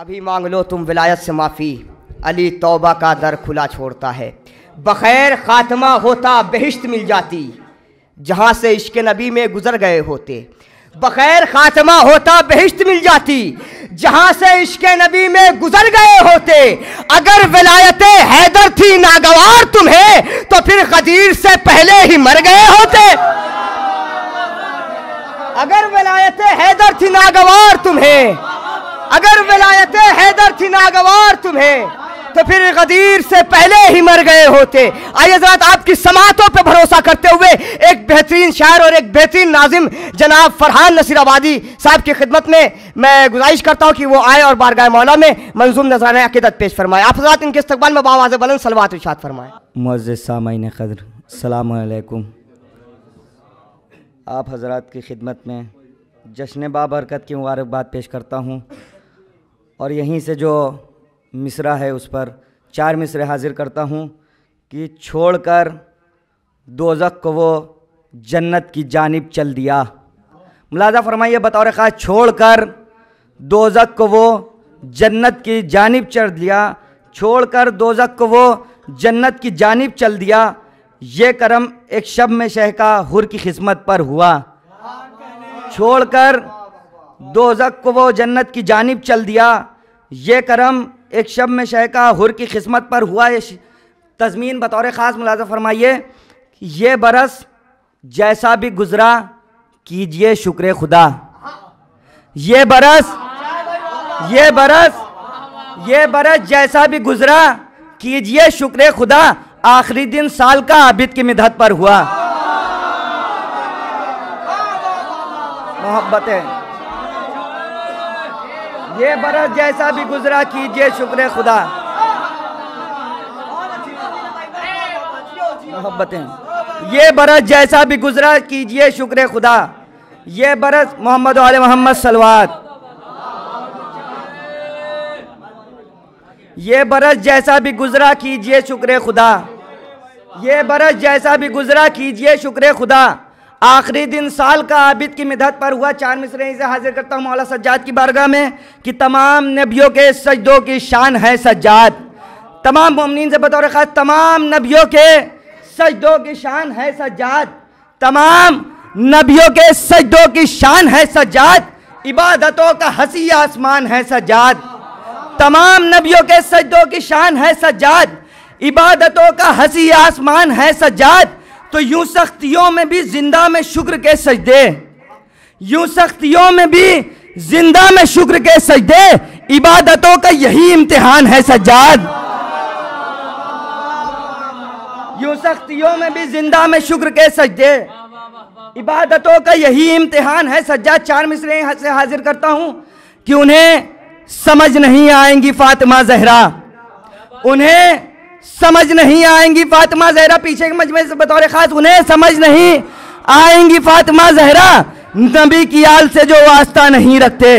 अभी मांग लो तुम विलायत से माफ़ी, अली तौबा का दर खुला छोड़ता है। बखैर खात्मा होता बेहिश्त मिल जाती, जहाँ से इश्क नबी में गुजर गए होते। बखैर खात्मा होता बेहिश्त मिल जाती, जहाँ से इश्क नबी में गुजर गए होते। अगर विलायत हैदर थी नागवार तुम्हें, तो फिर गदीर से पहले ही मर गए होते। अगर विलायत हैदर थी नागवार तुम्हें, अगर विलायत हैदर थी नागवार तुम्हें, तो फिर गदीर से पहले ही मर गए होते। आइए हज़रात, आपकी समातों पे भरोसा करते हुए एक बेहतरीन शायर और एक बेहतरीन नाजिम जनाब फरहान नसीराबादी साहब की खिदमत में मैं गुजारिश करता हूँ कि वो आए और बारगाह मौला में मंजूम नज़राना अक़ीदत पेश फरमाए। आप हज़रात इनके इस्तक़बाल में बावाज़ बुलंद सलवात इरशाद फरमाएं। मुअज़्ज़िज़ सामाईन क़द्र, अस्सलामु अलैकुम। आप हज़रात की खिदमत में जश्न बाबरकत की मुबारकबाद पेश करता हूँ और यहीं से जो मिसरा है उस पर 4 मिसरे हाजिर करता हूँ कि छोड़कर दोज़ख को वो जन्नत की जानिब चल दिया। मुलाज़ा फरमाइए बतौर ख़ास, छोड़कर दोज़ख को वो जन्नत की जानिब चल दिया, छोड़कर दोज़ख को वो जन्नत की जानिब चल दिया। ये करम एक शब में शहका हुर की किस्मत पर हुआ। छोड़कर दोज़ख को वो जन्नत की जानिब चल दिया, ये करम एक शब में शहका हुर की किस्मत पर हुआ। ये तज़मीन बतौर ख़ास मुलाज़ा फरमाइए, ये बरस जैसा भी गुज़रा कीजिए शुक्र खुदा। ये बरस जैसा भी गुज़रा कीजिए शुक्र खुदा। आखिरी दिन साल का आबिद की मिदहत पर हुआ। मोहब्बतें, ये बरस जैसा भी गुजरा कीजिए शुक्र खुदा। मोहब्बतें, ये बरस जैसा भी गुजरा कीजिए शुक्र खुदा। ये बरस मोहम्मद वाले मोहम्मद सलवात। ये बरस जैसा भी गुजरा कीजिए शुक्र खुदा। ये बरस जैसा भी गुजरा कीजिए शुक्र खुदा। आखिरी दिन साल का आबिद की मिदहत पर हुआ। 4 मिसरे से हाजिर करता हूँ मौला सज्जाद की बारगाह में कि तमाम नबियों के सजदों की शान है सज्जाद। तमाम मोमिनीन से बतौर ख़ास, तमाम नबियों के सजदों की शान है सज्जाद। तमाम नबियों के सजदों की शान है सज्जाद। इबादतों का हसी आसमान है सज्जाद। तमाम नबियों के सजदों की शान है सज्जाद। इबादतों का हसी आसमान है सज्जाद। तो यूं सख्तियों में भी जिंदा में शुक्र के सजदे, यूं सख्तियों में भी जिंदा में शुक्र के सजदे। इबादतों का यही इम्तिहान है सज्जाद। यूं सख्तियों में भी जिंदा में शुक्र के सजदे। इबादतों का यही इम्तिहान है सज्जाद। 4 मिसरे से हाजिर करता हूं कि उन्हें समझ नहीं आएंगी फातिमा ज़हरा, उन्हें समझ नहीं आएंगी फातिमा ज़हरा। पीछे के मजमे से बतौर ख़ास, उन्हें समझ नहीं आएंगी फातिमा ज़हरा नबी की आल से जो वास्ता नहीं रखते।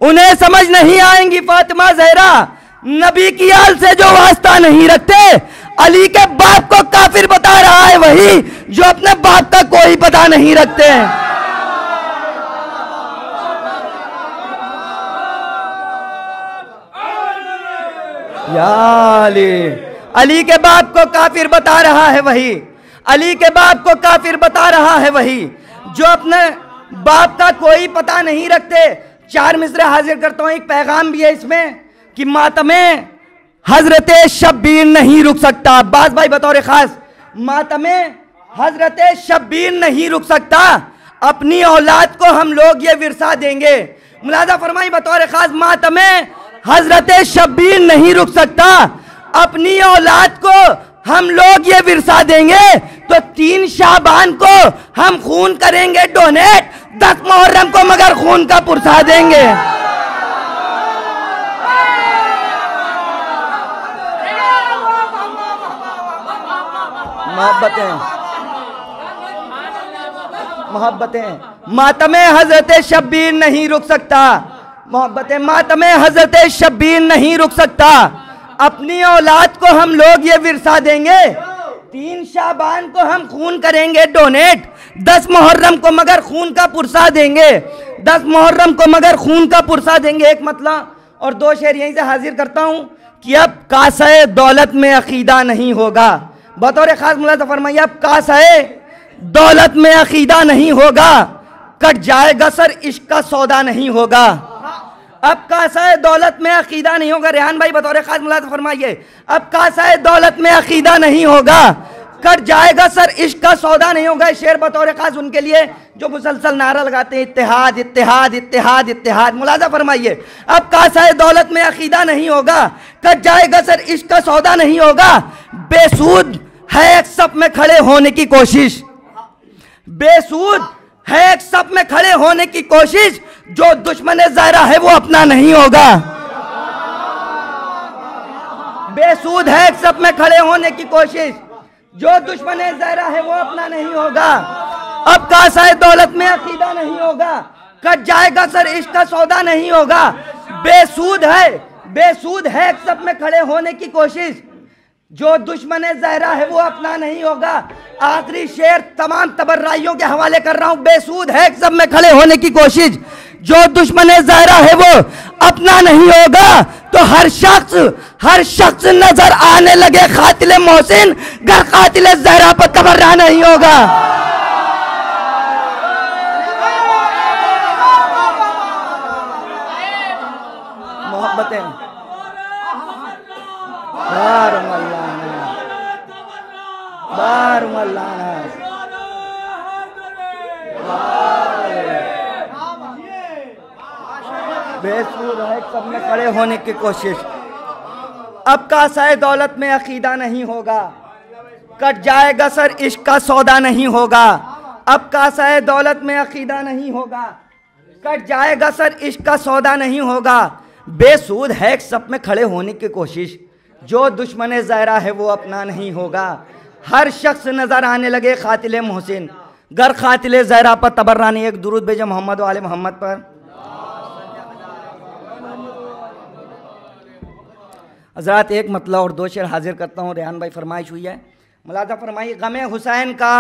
उन्हें समझ नहीं आएंगी फातिमा ज़हरा नबी की आल से जो वास्ता नहीं रखते। अली के बाप को काफिर बता रहा है वही जो अपने बाप का कोई पता नहीं रखते। या अली के बाप को काफिर बता रहा है वही, अली के बाप को काफिर बता रहा है वही जो अपने बाप का कोई पता नहीं रखते। 4 मिसरे हाजिर करता हूँ, एक पैगाम भी है इसमें कि मातमे हजरत शब्बीर नहीं रुक सकता। अब्बास भाई बतौर खास, मातमे हजरत शब्बीर नहीं रुक सकता। अपनी औलाद को हम लोग ये विरसा देंगे। मुलाजा फरमाई बतौर खास, मातमे हजरत शब्बीर नहीं रुक सकता। अपनी औलाद को हम लोग ये विरसा देंगे। तो 3 शाबान को हम खून करेंगे डोनेट, 10 मुहर्रम को मगर खून का पुरसा देंगे। मोहब्बतें, मातमे हजरत शब्बीर नहीं रुक सकता। मोहब्बतें, मातमे हजरत शब्बीर नहीं रुक सकता। अपनी औलाद को हम लोग ये विरसा देंगे। 3 शाबान को हम खून करेंगे डोनेट, 10 मुहर्रम को मगर खून का पुरसा देंगे। 10 मुहर्रम को मगर खून का पुरसा देंगे। एक मतला और 2 शेर यहीं से हाजिर करता हूं कि अब कासे दौलत में अकीदा नहीं होगा। बतौर खास मुलाज़ा फरमाइए, अब कासे दौलत में अकीदा नहीं होगा, कट जाएगा सर इश्क का सौदा नहीं होगा। अब कासा दौलत में अकीदा नहीं होगा। रेहान भाई बतौर खास मुलाज़ा फरमाइए, अब कासा दौलत में अकीदा नहीं होगा, कट जाएगा सर इश्क का सौदा नहीं होगा। शेर बतौर खास उनके लिए जो मुसलसल नारा लगाते हैं इत्तेहाद इत्तेहाद इत्तेहाद इत्तेहाद। मुलाज़ा फरमाइए, अब कासा दौलत में अकीदा नहीं होगा, कट जाएगा सर इश्क का सौदा नहीं होगा। बेसूद है एक सब में खड़े होने की कोशिश, बेसूद है एक सब में खड़े होने की कोशिश, जो दुश्मन ज़हरा है वो अपना नहीं होगा। बेसूद है एक सब में खड़े होने की कोशिश, जो दुश्मन ज़हरा है वो अपना नहीं होगा। अब कासा दौलत में अकीदा नहीं होगा, कट जाएगा सर इश्क का सौदा नहीं होगा। बेसूद है एक सब में खड़े होने की कोशिश, जो दुश्मन ज़हरा है वो अपना नहीं होगा। आखिरी शेर तमाम तबर्राइयों के हवाले कर रहा हूं। बेसूद है सब में खड़े होने की कोशिश, जो दुश्मन ज़हरा है वो अपना नहीं होगा। तो हर शख्स नजर आने लगे कातिल मोहसिन, गर कातिल ज़हरा पर तबर्रा नहीं होगा। मोहब्बतें बेसूद है सब में खड़े होने की कोशिश। अब कासाए दौलत में अकीदा नहीं होगा, कट जाएगा सर इश्क का सौदा नहीं होगा। अब कासाए दौलत में अकीदा नहीं होगा, कट जाएगा सर इश्क का सौदा नहीं होगा। बेसूद है सब में खड़े होने की कोशिश, जो दुश्मन ज़हरा है वो अपना नहीं होगा। हर शख्स नजर आने लगे कातिल मोहसिन, गर कातिल ज़हरा पर तबर्रानी। एक दुरूद भेजे मोहम्मद वाले मोहम्मद पर। हज़रात एक मतलब और 2 शेर हाजिर करता हूँ। रेहान भाई फरमाइश हुई है, मुलाज़ा फरमाइए, गमे हुसैन का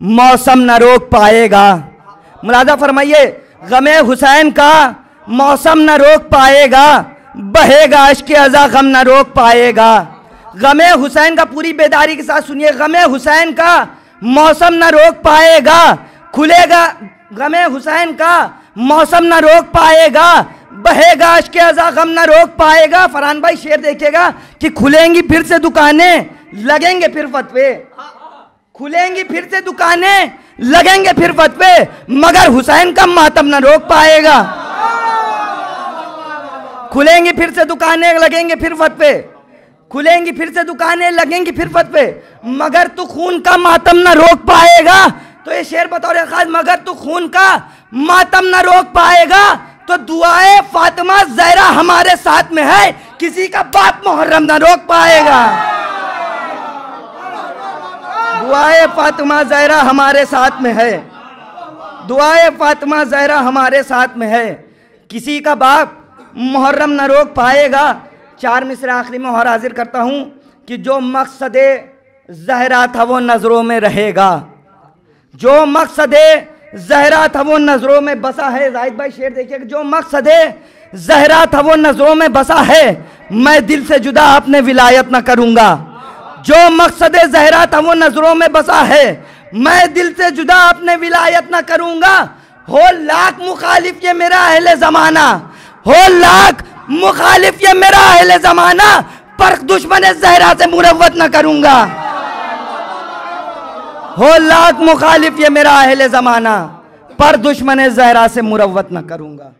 मौसम न रोक पाएगा। मुलाज़ा फरमाइए, गमे हुसैन का मौसम न रोक पाएगा, बहेगा इश्क़ अज़ा गम न रोक पाएगा। गमे हुसैन का पूरी बेदारी के साथ सुनिए, गमे हुसैन का मौसम न रोक पाएगा, खुलेगा गमे हुसैन का मौसम न रोक पाएगा, बहेगा इश्क़ अज़ा गम न रोक पाएगा। फरहान भाई शेर देखिएगा कि खुलेंगी फिर से दुकानें, लगेंगे फिर फतवे, खुलेंगी फिर से दुकानें, लगेंगे फिर फतवे, मगर हुसैन का मातम न रोक पाएगा। खुलेंगी फिर से दुकानें, लगेंगे फिर फतवे, खुलेंगी फिर से दुकानें, लगेंगी फिर फतवे, मगर तू खून का मातम न रोक पाएगा। तो ये शेर बतौर खास, मगर तू खून का मातम न रोक पाएगा। तो दुआए फातिमा ज़हरा हमारे साथ में है, किसी का बाप मुहर्रम न रोक पाएगा। दुआए फातिमा ज़हरा हमारे साथ में है, दुआए फातिमा ज़हरा हमारे साथ में है, किसी का बाप मुहर्रम न रोक पाएगा। 4 मिसरे आखिरी में और हाजिर करता हूँ कि जो मकसदे ज़हरा था वो नज़रों में रहेगा, जो मकसदे ज़हरा था वो नज़रों में बसा है। जाहिद भाई शेर देखिए, जो मकसदे ज़हरा था वो नज़रों में बसा है, मैं दिल से जुदा अपने विलायत न करूँगा। जो मकसदे ज़हरा था वो नज़रों में बसा है, मैं दिल से जुदा अपने विलायत न करूँगा। हो लाख मुखालिफ ये मेरा अहले ज़माना, हो लाख मुखालिफ ये मेरा अहले ज़माना, पर दुश्मन ज़हरा से मुरव्वत न करूँगा। हो लाख मुखालिफ ये मेरा अहले ज़माना, पर दुश्मन ज़हरा से मुरव्वत न करूँगा।